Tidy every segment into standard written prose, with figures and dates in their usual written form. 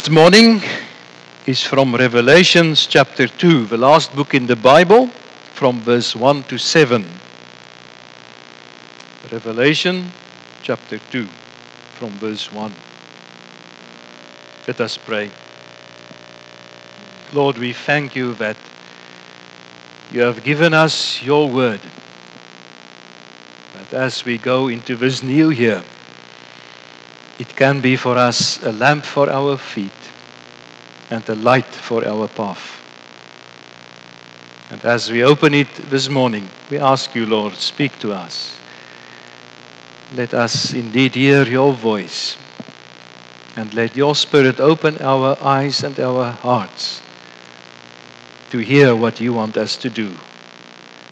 this morning is from Revelation chapter 2, the last book in the Bible, from verse 1 to 7. Revelation chapter 2, from verse 1. Let us pray. Lord, we thank you that you have given us your word. That as we go into this new year, it can be for us a lamp for our feet and a light for our path. And as we open it this morning, we ask you, Lord, speak to us. Let us indeed hear your voice. And let your Spirit open our eyes and our hearts to hear what you want us to do,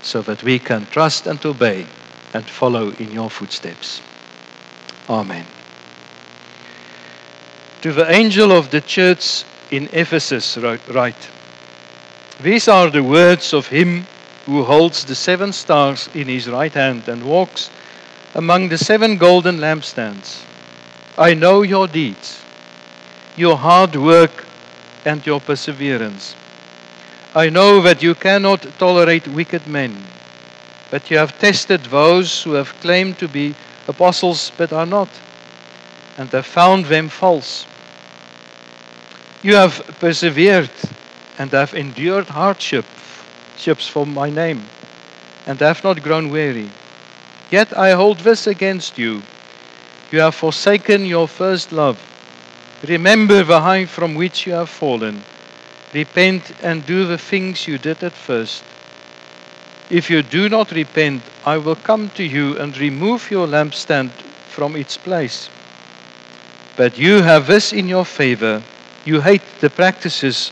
so that we can trust and obey and follow in your footsteps. Amen. To the angel of the church in Ephesus write, these are the words of him who holds the 7 stars in his right hand and walks among the 7 golden lampstands. I know your deeds, your hard work and your perseverance. I know that you cannot tolerate wicked men, but you have tested those who have claimed to be apostles but are not, and have found them false. You have persevered and have endured hardships for my name, and have not grown weary. Yet I hold this against you. You have forsaken your first love. Remember the height from which you have fallen. Repent and do the things you did at first. If you do not repent, I will come to you and remove your lampstand from its place. But you have this in your favor. You hate the practices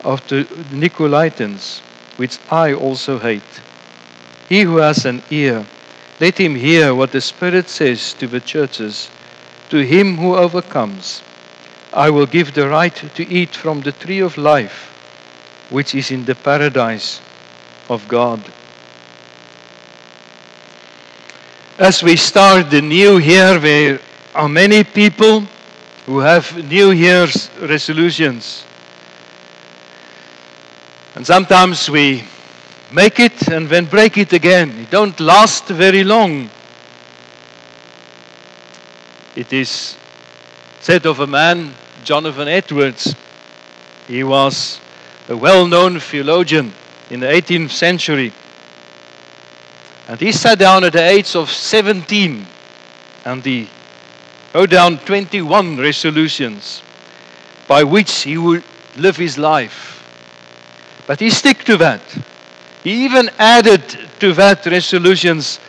of the Nicolaitans, which I also hate. He who has an ear, let him hear what the Spirit says to the churches. To him who overcomes, I will give the right to eat from the tree of life, which is in the paradise of God. As we start the new year, there are many people who have New Year's resolutions. And sometimes we make it and then break it again. It don't last very long. It is said of a man, Jonathan Edwards. He was a well-known theologian in the 18th century. And he sat down at the age of 17 and he wrote down 21 resolutions by which he would live his life. But he stuck to that. He even added to that resolutions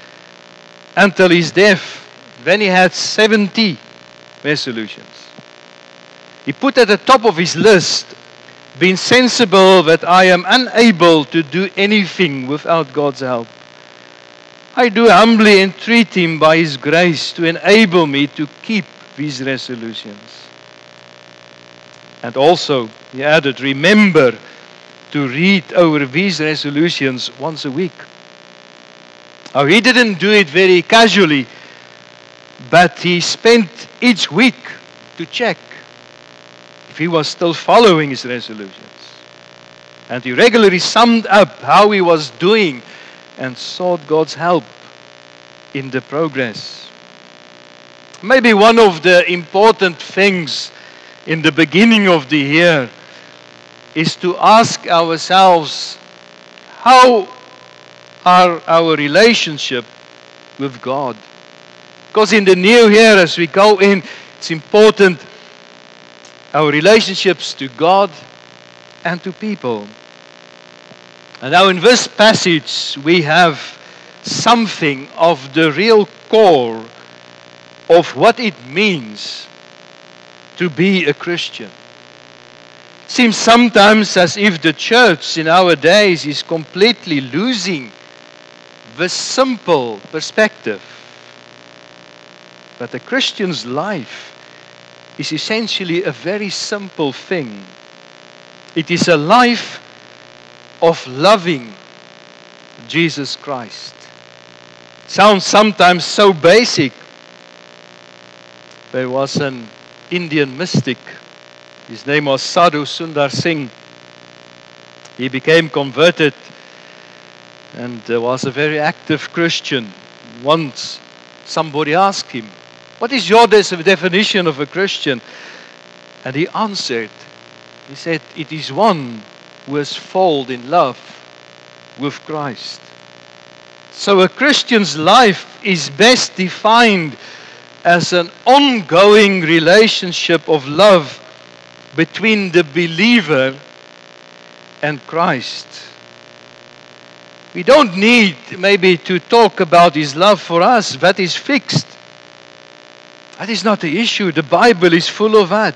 until his death. Then he had 70 resolutions. He put at the top of his list, being sensible that I am unable to do anything without God's help. I do humbly entreat him by his grace to enable me to keep these resolutions. And also, he added, remember to read over these resolutions once a week. Now, he didn't do it very casually, but he spent each week to check if he was still following his resolutions. And he regularly summed up how he was doing and sought God's help in the progress. Maybe one of the important things in the beginning of the year is to ask ourselves, how are our relationship with God? Because in the new year, as we go in, it's important our relationships to God and to people. And now in this passage, we have something of the real core of what it means to be a Christian. It seems sometimes as if the church in our days is completely losing the simple perspective. But the Christian's life is essentially a very simple thing. It is a life of loving Jesus Christ. Sounds sometimes so basic. There was an Indian mystic His name was Sadhu Sundar Singh. He became converted and was a very active Christian. Once somebody asked him, "What is your definition of a Christian?" And he answered, he said, "It is one who has fallen in love with Christ." So a Christian's life is best defined as an ongoing relationship of love between the believer and Christ. We don't need maybe to talk about His love for us. That is fixed. That is not the issue. The Bible is full of that.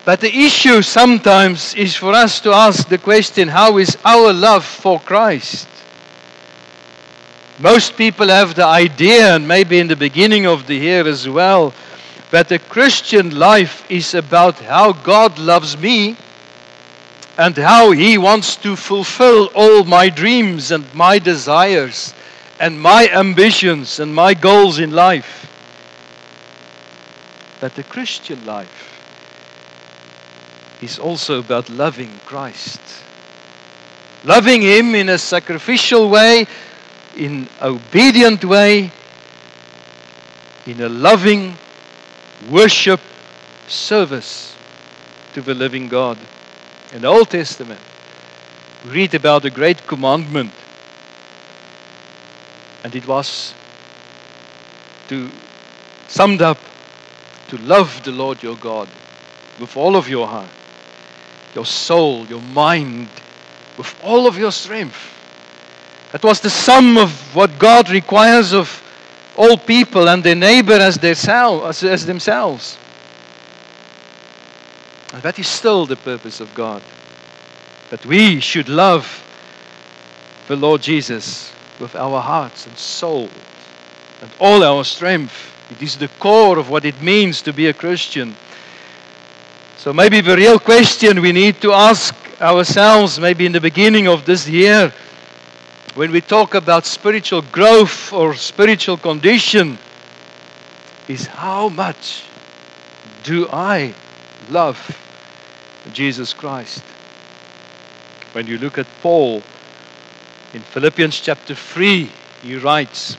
But the issue sometimes is for us to ask the question, how is our love for Christ? Most people have the idea, and maybe in the beginning of the year as well, that the Christian life is about how God loves me and how He wants to fulfill all my dreams and my desires and my ambitions and my goals in life. But the Christian life is also about loving Christ. Loving Him in a sacrificial way, in an obedient way, in a loving worship service to the living God. In the Old Testament, we read about the great commandment. And it was summed up to love the Lord your God with all of your heart, your soul, your mind, with all of your strength. That was the sum of what God requires of all people and their neighbor as themselves. And that is still the purpose of God. That we should love the Lord Jesus with our hearts and soul and all our strength. It is the core of what it means to be a Christian. So maybe the real question we need to ask ourselves, maybe in the beginning of this year, when we talk about spiritual growth or spiritual condition, is how much do I love Jesus Christ? When you look at Paul in Philippians chapter 3, he writes,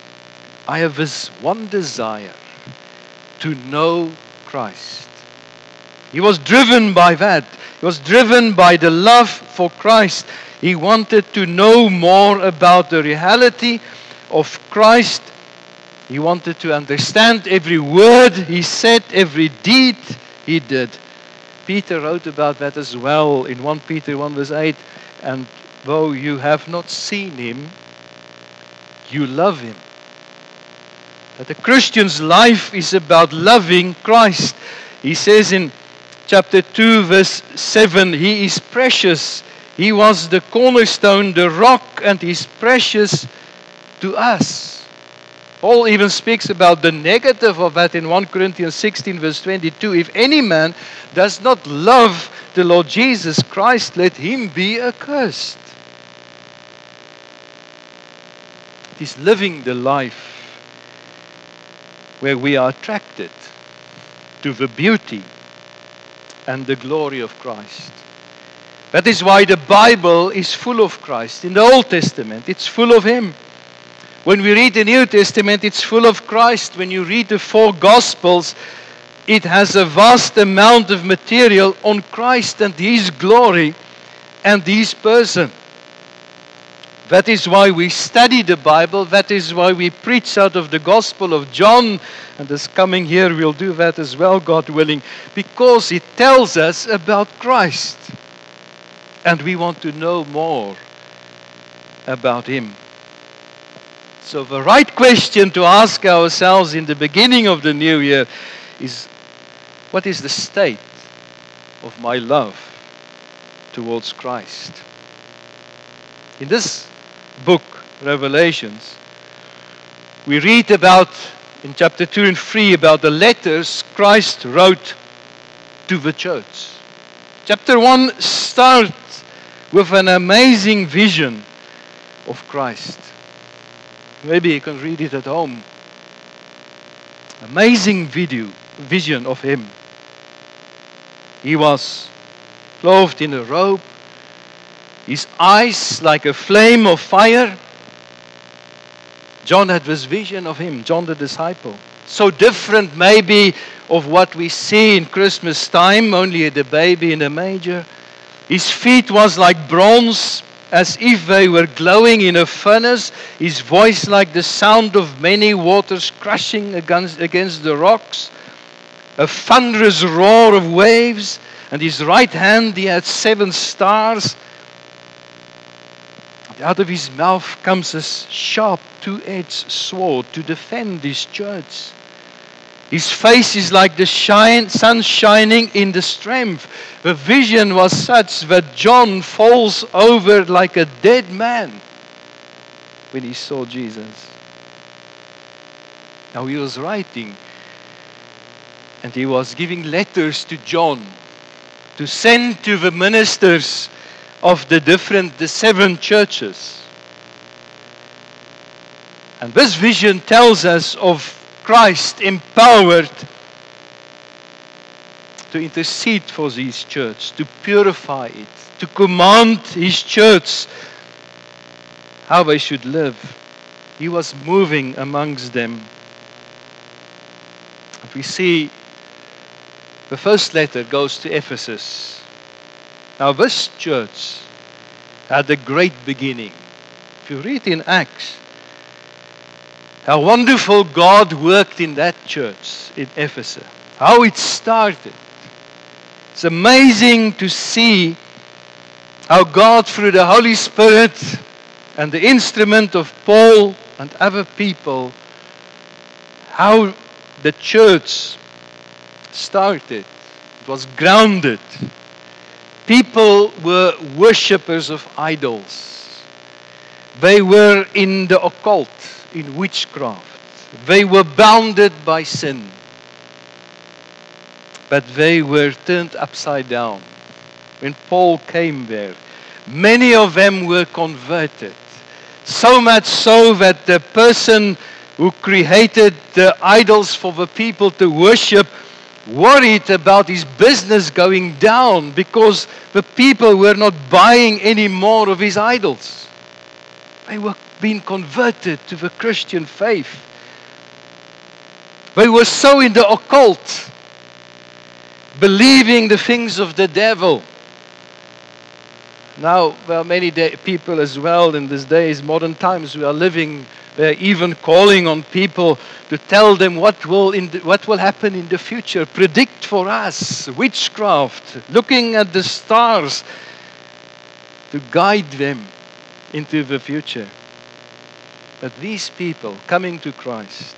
"I have this one desire, to know Christ." He was driven by that. He was driven by the love for Christ. He wanted to know more about the reality of Christ. He wanted to understand every word He said, every deed He did. Peter wrote about that as well in 1 Peter 1 verse 8. "And though you have not seen Him, you love Him." That the Christian's life is about loving Christ. He says in chapter 2 verse 7, He is precious. He was the cornerstone, the rock, and He's precious to us. Paul even speaks about the negative of that in 1 Corinthians 16 verse 22. "If any man does not love the Lord Jesus Christ, let him be accursed." It is living the life where we are attracted to the beauty and the glory of Christ. That is why the Bible is full of Christ. In the Old Testament, it's full of Him. When we read the New Testament, it's full of Christ. When you read the 4 Gospels, it has a vast amount of material on Christ and His glory and His person. That is why we study the Bible. That is why we preach out of the Gospel of John. And this coming year we'll do that as well, God willing. Because it tells us about Christ. And we want to know more about Him. So the right question to ask ourselves in the beginning of the new year is, what is the state of my love towards Christ? In this book, Revelations, we read about, in chapter 2 and 3, about the letters Christ wrote to the church. Chapter 1 starts with an amazing vision of Christ. Maybe you can read it at home. Amazing vision of Him. He was clothed in a robe, his eyes like a flame of fire. John had this vision of him, John the disciple. So different maybe of what we see in Christmas time, only the baby in a manger. His feet was like bronze, as if they were glowing in a furnace. His voice like the sound of many waters crashing against the rocks. A thunderous roar of waves. And his right hand he had 7 stars. Out of his mouth comes a sharp 2-edged sword to defend his church. His face is like the sun shining in the strength. The vision was such that John falls over like a dead man when he saw Jesus. Now he was writing and he was giving letters to John to send to the ministers of the 7 churches. And this vision tells us of Christ empowered to intercede for this church, to purify it, to command his church how they should live. He was moving amongst them. If we see the first letter goes to Ephesus. Now this church had a great beginning. If you read in Acts, how wonderful God worked in that church in Ephesus. How it started. It's amazing to see how God, through the Holy Spirit and the instrument of Paul and other people, how the church started. It was grounded. People were worshippers of idols. They were in the occult, in witchcraft. They were bounded by sin. But they were turned upside down. When Paul came there, many of them were converted. So much so that the person who created the idols for the people to worship worried about his business going down because the people were not buying any more of his idols. They were being converted to the Christian faith. They were so in the occult, believing the things of the devil. Now, there are many people as well in these days, modern times we are living, they're even calling on people to tell them what will happen in the future. Predict for us, witchcraft, looking at the stars to guide them into the future. But these people coming to Christ,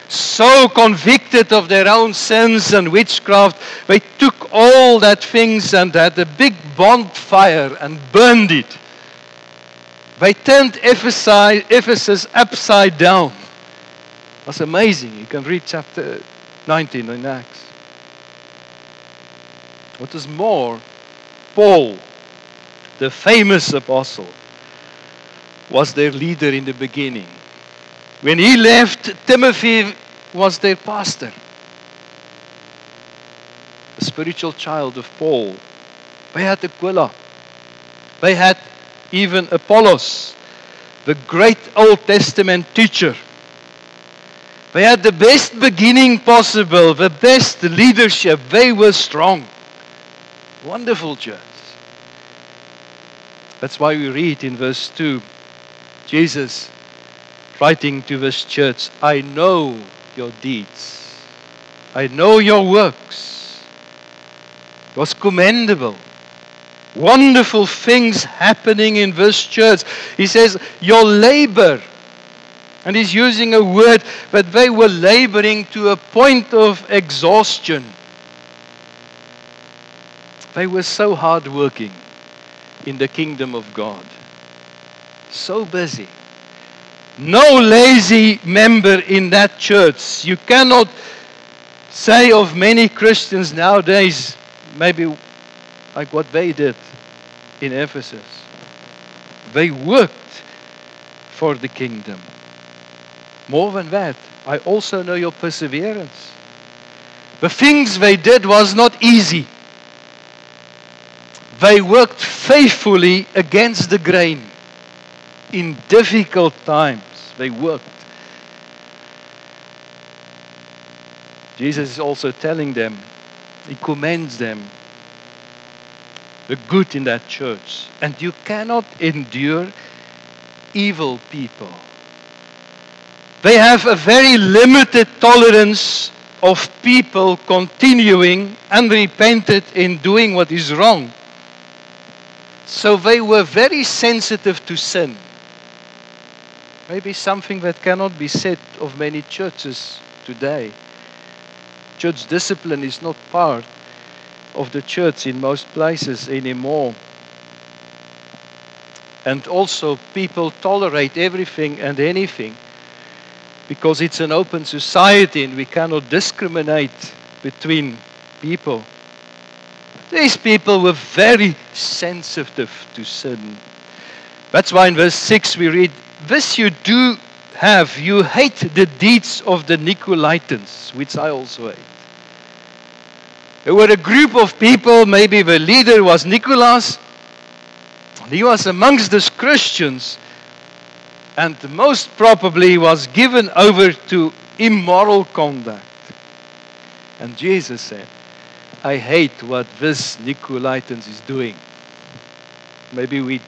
so convicted of their own sins and witchcraft, they took all that things and had a big bonfire and burned it. They turned Ephesus upside down. That's amazing. You can read chapter 19 in Acts. What is more, Paul, the famous apostle, was their leader in the beginning. When he left, Timothy was their pastor. The spiritual child of Paul. They had Aquila. They had even Apollos, the great Old Testament teacher. They had the best beginning possible, the best leadership. They were strong. Wonderful church. That's why we read in verse 2, Jesus writing to this church, I know your deeds. I know your works. It was commendable. Wonderful things happening in this church. He says, your labor. And he's using a word, but they were laboring to a point of exhaustion. They were so hardworking in the kingdom of God. So busy. No lazy member in that church. You cannot say of many Christians nowadays, maybe like what they did in Ephesus. They worked for the kingdom. More than that, I also know your perseverance. The things they did was not easy. They worked faithfully against the grain. In difficult times, they worked. Jesus is also telling them, he commends them, the good in that church. And you cannot endure evil people. They have a very limited tolerance of people continuing unrepented in doing what is wrong. So they were very sensitive to sin. Maybe something that cannot be said of many churches today. Church discipline is not part of the church in most places anymore. And also people tolerate everything and anything because it's an open society and we cannot discriminate between people. These people were very sensitive to sin. That's why in verse 6 we read, "This you do have, you hate the deeds of the Nicolaitans," which I also hate. There were a group of people, maybe the leader was Nicholas. He was amongst the Christians and most probably was given over to immoral conduct. And Jesus said, "I hate what this Nicolaitans is doing." Maybe we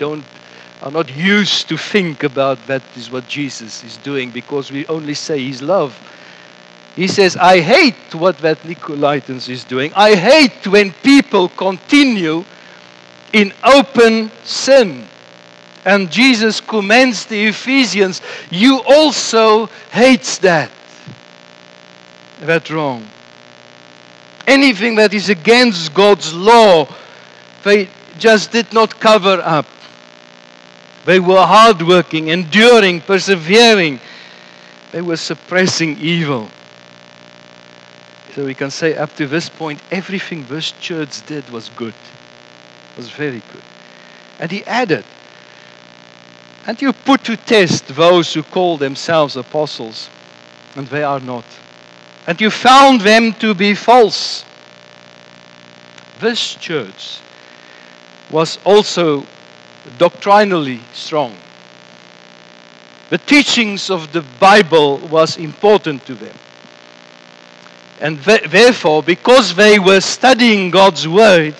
are not used to think about that is what Jesus is doing because we only say His love. He says, "I hate what that Nicolaitans is doing. I hate when people continue in open sin." And Jesus commends the Ephesians, you also hate that. That's wrong. Anything that is against God's law, they just did not cover up. They were hardworking, enduring, persevering. They were suppressing evil. So we can say up to this point, everything this church did was good. Was very good. And he added, "And you put to test those who call themselves apostles, and they are not. And you found them to be false." This church was also doctrinally strong. The teachings of the Bible was important to them. And therefore, because they were studying God's Word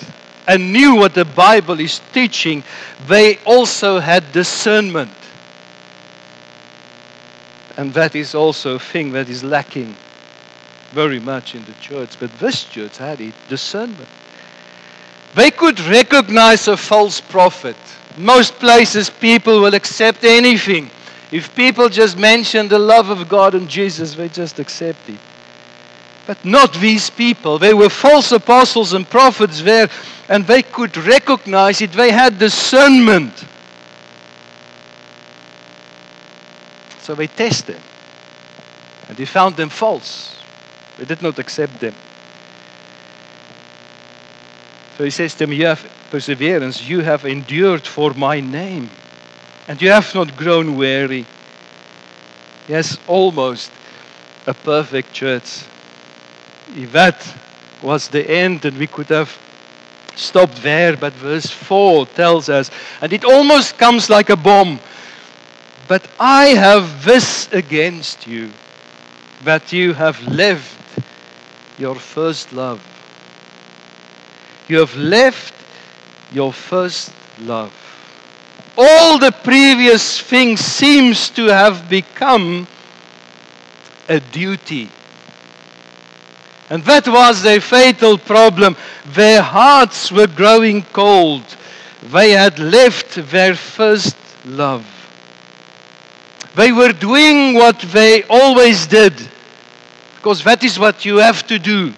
and knew what the Bible is teaching, they also had discernment. And that is also a thing that is lacking very much in the church. But this church had it, discernment. They could recognize a false prophet. Most places people will accept anything. If people just mention the love of God and Jesus, they just accept it. But not these people. They were false apostles and prophets there, and they could recognize it. They had discernment. So they tested, and they found them false. They did not accept them. So he says to them, "You have perseverance, you have endured for my name, and you have not grown weary." Yes, almost a perfect church. If that was the end, and we could have stopped there, but verse 4 tells us, and it almost comes like a bomb, "But I have this against you, that you have left your first love." You have left your first love. All the previous things seems to have become a duty. And that was their fatal problem. Their hearts were growing cold. They had left their first love. They were doing what they always did, because that is what you have to do.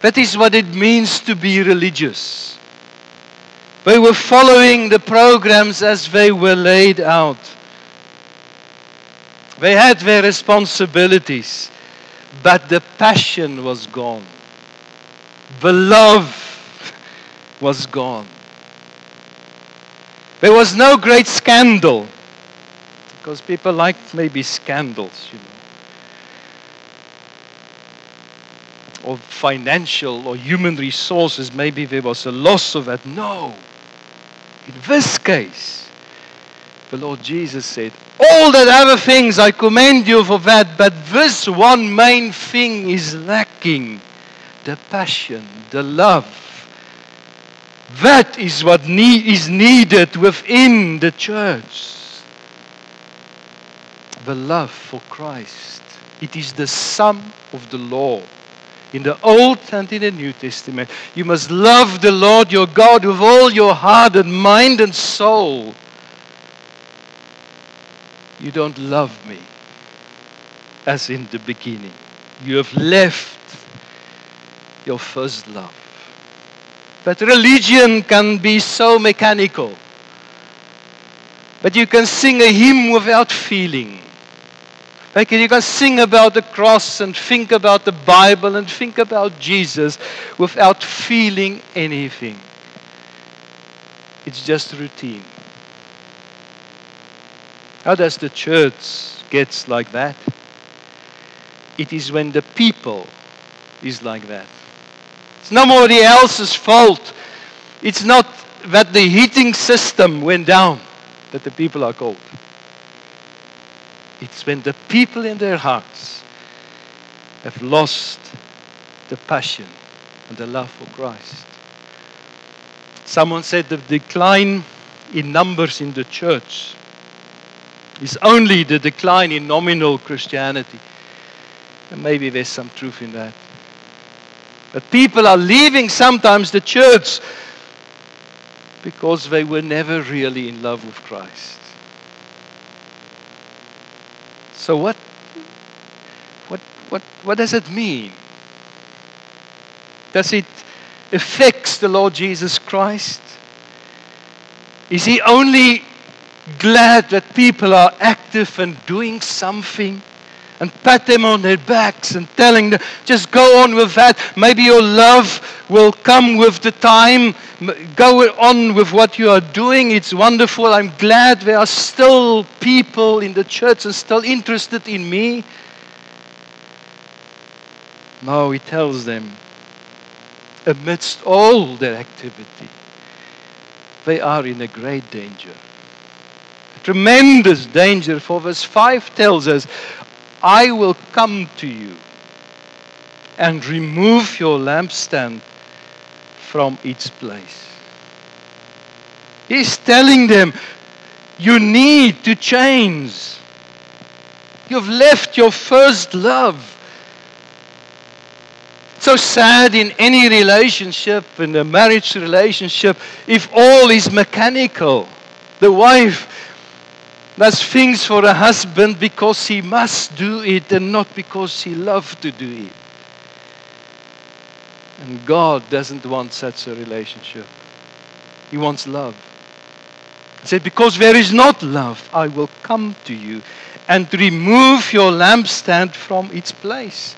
That is what it means to be religious. They were following the programs as they were laid out. They had their responsibilities, but the passion was gone. The love was gone. There was no great scandal, because people like maybe scandals, or financial or human resources. Maybe there was a loss of that. No. In this case, the Lord Jesus said, all that other things I commend you for that, but this one main thing is lacking. The passion, the love. That is what is needed within the church. The love for Christ. It is the sum of the law. In the Old and in the New Testament. You must love the Lord your God with all your heart and mind and soul. You don't love me as in the beginning. You have left your first love. But religion can be so mechanical. But you can sing a hymn without feeling. Like you can sing about the cross and think about the Bible and think about Jesus without feeling anything. It's just routine. How does the church get like that? It is when the people is like that. It's nobody else's fault. It's not that the heating system went down that the people are cold. It's when the people in their hearts have lost the passion and the love for Christ. Someone said the decline in numbers in the church is only the decline in nominal Christianity. And maybe there's some truth in that. But people are leaving sometimes the church because they were never really in love with Christ. So what does it mean? Does it affect the Lord Jesus Christ? Is he only glad that people are active and doing something and pat them on their backs and telling them, just go on with that. Maybe your love will come with the time. Go on with what you are doing. It's wonderful. I'm glad there are still people in the church and still interested in me. No, he tells them, amidst all their activity, they are in a great danger. A tremendous danger. For verse 5 tells us, I will come to you and remove your lampstand from its place. He's telling them, you need to change. You've left your first love. So sad in any relationship, in a marriage relationship, if all is mechanical. The wife does things for a husband because he must do it and not because he loves to do it. And God doesn't want such a relationship. He wants love. He said, because there is not love, I will come to you and remove your lampstand from its place.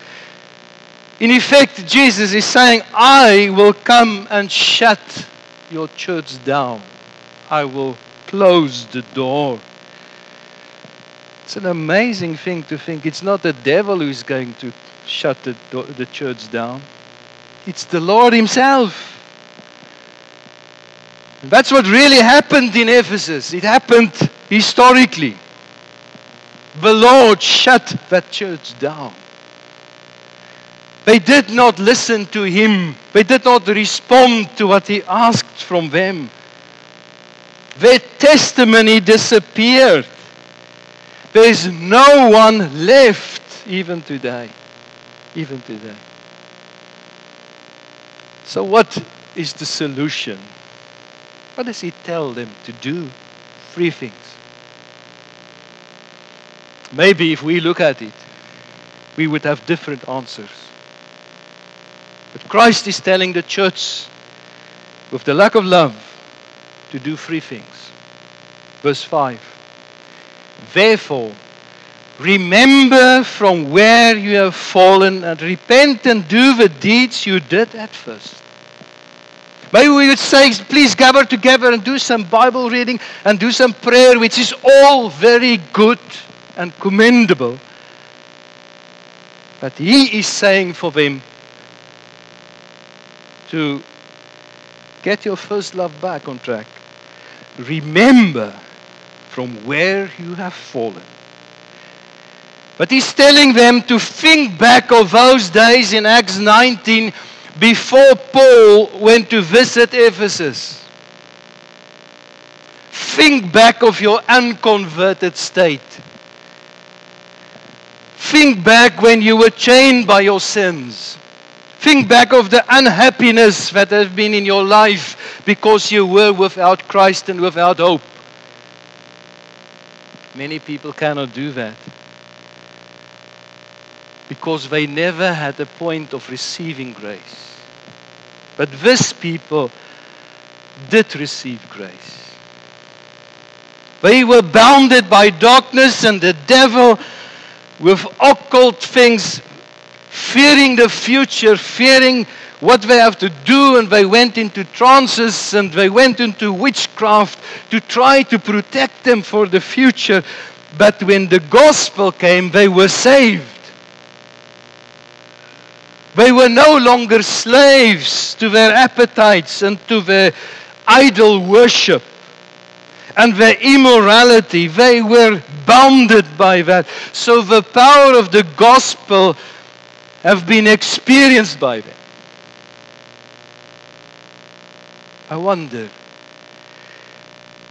In effect, Jesus is saying, I will come and shut your church down. I will close the door. It's an amazing thing to think it's not the devil who's going to shut the church down. It's the Lord himself. And that's what really happened in Ephesus. It happened historically. The Lord shut that church down. They did not listen to him. They did not respond to what he asked from them. Their testimony disappeared. There is no one left even today. Even today. So what is the solution? What does he tell them to do? 3 things. Maybe if we look at it, we would have different answers. But Christ is telling the church, with the lack of love, to do 3 things. Verse 5. Therefore, remember from where you have fallen and repent and do the deeds you did at first. Maybe we would say, please gather together and do some Bible reading and do some prayer, which is all very good and commendable. But he is saying for them, to get your first love back on track. Remember from where you have fallen. But he's telling them to think back of those days in Acts 19 before Paul went to visit Ephesus. Think back of your unconverted state. Think back when you were chained by your sins. Think back of the unhappiness that has been in your life because you were without Christ and without hope. Many people cannot do that because they never had a point of receiving grace. But these people did receive grace. They were bounded by darkness and the devil with occult things, fearing the future, fearing what they have to do, and they went into trances and they went into witchcraft to try to protect them for the future. But when the gospel came, they were saved. They were no longer slaves to their appetites and to their idol worship and their immorality. They were bounded by that. So the power of the gospel have been experienced by them. I wonder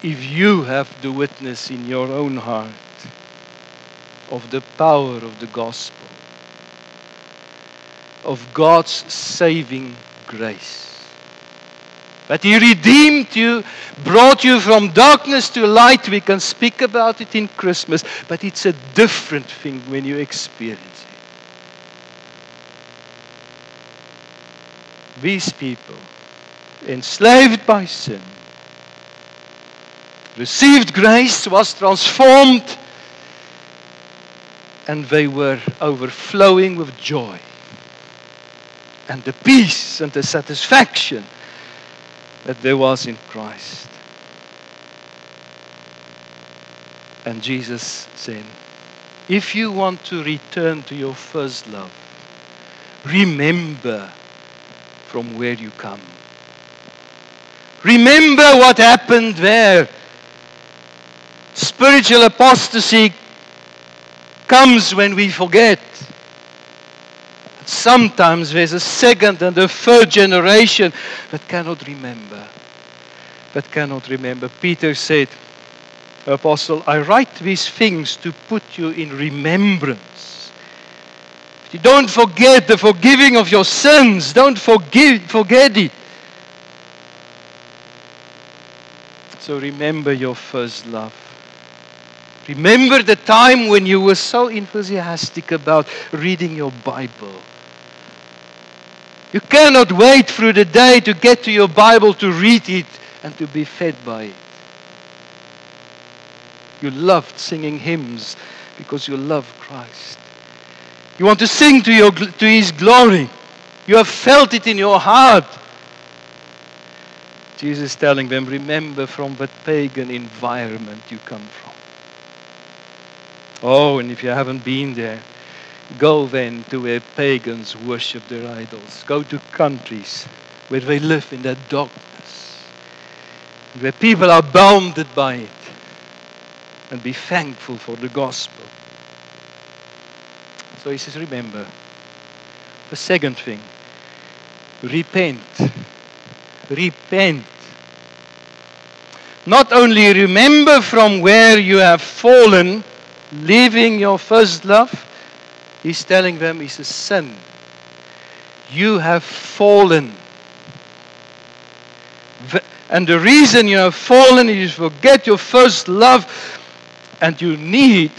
if you have the witness in your own heart of the power of the gospel, of God's saving grace. That He redeemed you, brought you from darkness to light. We can speak about it in Christmas, but it's a different thing when you experience it. These people, enslaved by sin, received grace, was transformed, and they were overflowing with joy and the peace and the satisfaction that there was in Christ. And Jesus said, if you want to return to your first love, remember from where you come. Remember what happened there. Spiritual apostasy comes when we forget. Sometimes there's a second and a third generation that cannot remember. Peter said, Apostle, I write these things to put you in remembrance. You don't forget the forgiving of your sins. Don't forget it. So remember your first love. Remember the time when you were so enthusiastic about reading your Bible. You cannot wait through the day to get to your Bible to read it and to be fed by it. You loved singing hymns because you love Christ. You want to sing to His glory. You have felt it in your heart. Jesus is telling them, remember from that pagan environment you come from. Oh, and if you haven't been there, go then to where pagans worship their idols. Go to countries where they live in that darkness, where people are bounded by it, and be thankful for the gospel. So he says, remember. The second thing, repent. Repent. Not only remember from where you have fallen, leaving your first love, he's telling them it's a sin. You have fallen. And the reason you have fallen is you forget your first love and you need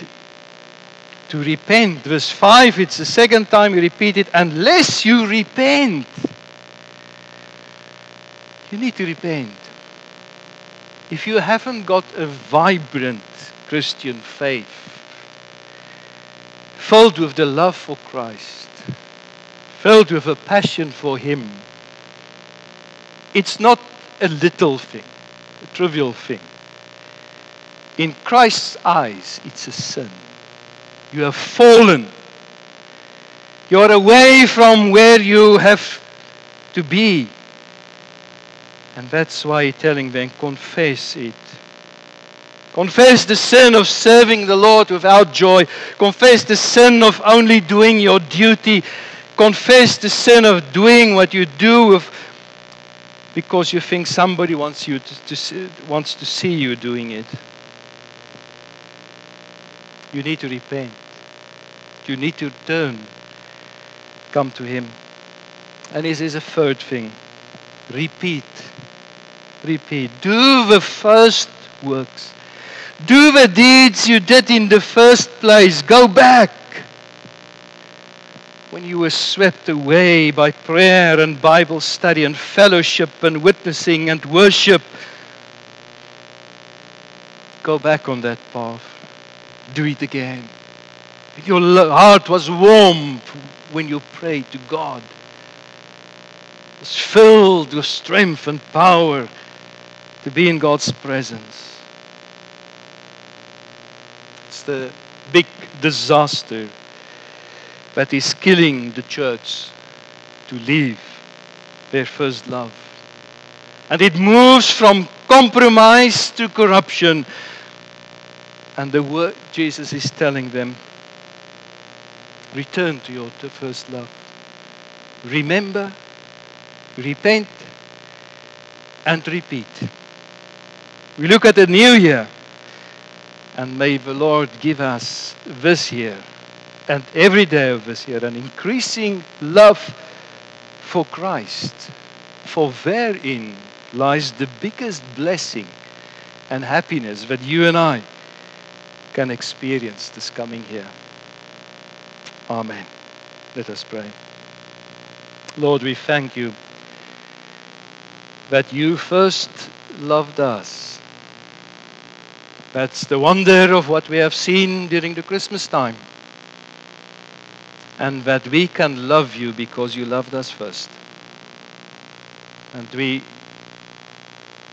to repent. Verse 5, it's the second time you repeat it. Unless you repent, you need to repent. If you haven't got a vibrant Christian faith, filled with the love for Christ, filled with a passion for Him, it's not a little thing, a trivial thing. In Christ's eyes, it's a sin. You have fallen. You are away from where you have to be. And that's why he's telling them, confess it. Confess the sin of serving the Lord without joy. Confess the sin of only doing your duty. Confess the sin of doing what you do because you think somebody wants to see you doing it. You need to repent. You need to turn. Come to Him. And this is a third thing. Repeat. Repeat. Do the first works. Do the deeds you did in the first place. Go back. When you were swept away by prayer and Bible study and fellowship and witnessing and worship, go back on that path. Do it again. Your heart was warm when you prayed to God. It was filled with strength and power to be in God's presence. It's the big disaster that is killing the church to leave their first love. And it moves from compromise to corruption. And the word Jesus is telling them, return to your first love. Remember, repent, and repeat. We look at the new year, and may the Lord give us this year and every day of this year an increasing love for Christ, for therein lies the biggest blessing and happiness that you and I can experience this coming year. Amen. Let us pray. Lord, we thank you that you first loved us. That's the wonder of what we have seen during the Christmas time. And that we can love you because you loved us first. And we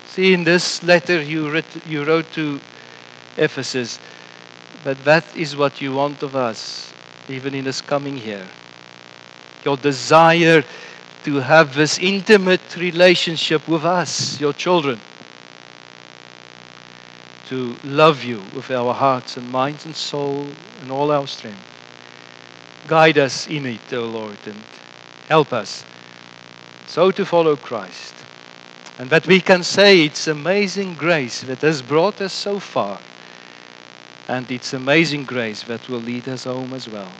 see in this letter you wrote to Ephesus, that is what you want of us, even in this coming year. Your desire to have this intimate relationship with us, your children. To love you with our hearts and minds and soul and all our strength. Guide us in it, O Lord, and help us so to follow Christ. And that we can say it's amazing grace that has brought us so far. And it's amazing grace that will lead us home as well.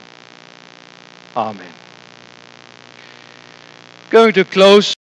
Amen. Going to close.